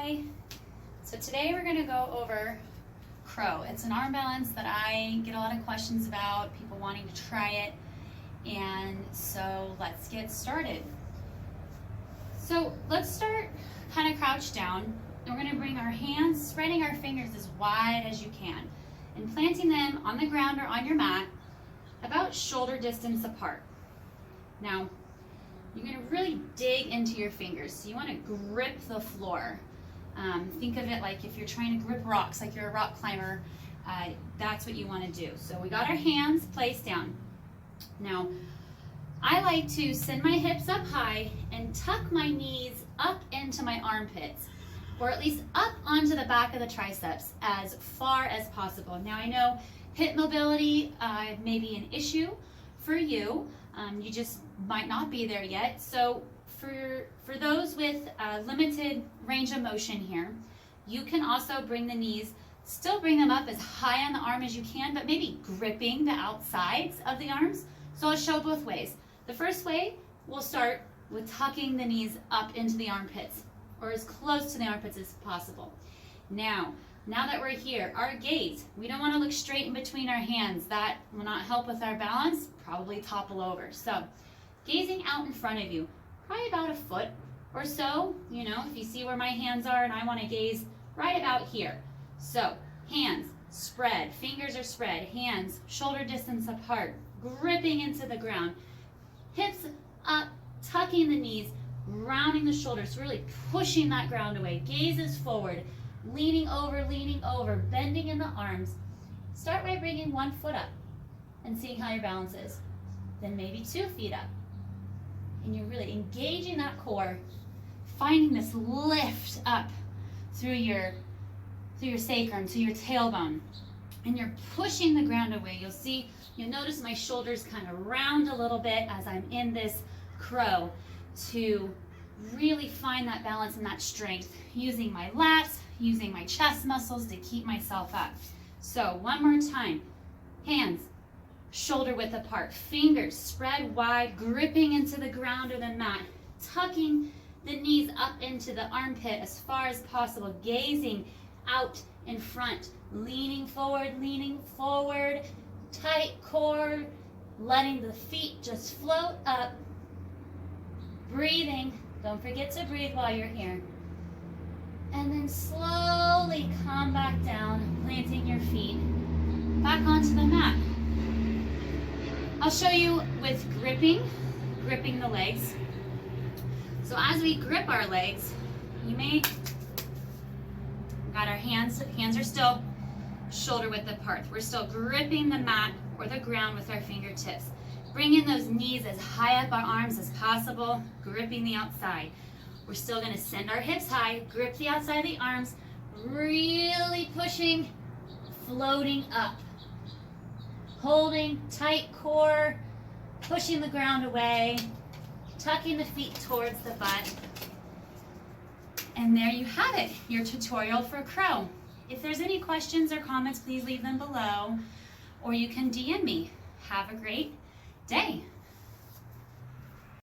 Hi! So today we're going to go over crow. It's an arm balance that I get a lot of questions about, people wanting to try it, and so let's get started. So let's start kind of crouched down. We're going to bring our hands, spreading our fingers as wide as you can, and planting them on the ground or on your mat about shoulder distance apart. Now, you're going to really dig into your fingers. So you want to grip the floor. Think of it like if you're trying to grip rocks, like you're a rock climber, that's what you want to do. So we got our hands placed down. Now, I like to send my hips up high and tuck my knees up into my armpits, or at least up onto the back of the triceps as far as possible. Now I know hip mobility may be an issue for you. You just might not be there yet. So for those with limited range of motion here, you can also bring the knees, still bring them up as high on the arm as you can, but maybe gripping the outsides of the arms. So I'll show both ways. The first way, we'll start with tucking the knees up into the armpits, or as close to the armpits as possible. Now that we're here, our gaze, we don't want to look straight in between our hands. That will not help with our balance, probably topple over. So gazing out in front of you, probably about a foot or so. You know, if you see where my hands are, and I want to gaze right about here. So hands spread, fingers are spread, hands shoulder distance apart, gripping into the ground, hips up, tucking the knees, rounding the shoulders, really pushing that ground away. Gazes forward, leaning over, bending in the arms. Start by bringing one foot up and seeing how your balance is. Then maybe 2 feet up. And you're really engaging that core, finding this lift up through your sacrum to your tailbone. And you're pushing the ground away. You'll notice my shoulders kind of round a little bit as I'm in this crow to really find that balance and that strength, using my lats, using my chest muscles to keep myself up. So one more time, hands shoulder width apart, fingers spread wide, gripping into the ground or the mat, tucking the knees up into the armpit as far as possible, gazing out in front, leaning forward, tight core, letting the feet just float up, breathing. Don't forget to breathe while you're here. And then slowly come back down, planting your feet back onto the mat. I'll show you with gripping the legs. So as we grip our legs, got our hands are still shoulder width apart. We're still gripping the mat or the ground with our fingertips. Bringing those knees as high up our arms as possible, gripping the outside. We're still going to send our hips high, grip the outside of the arms, really pushing, floating up. Holding tight core, pushing the ground away, tucking the feet towards the butt. And there you have it, your tutorial for crow. If there's any questions or comments, please leave them below, or you can DM me. Have a great day.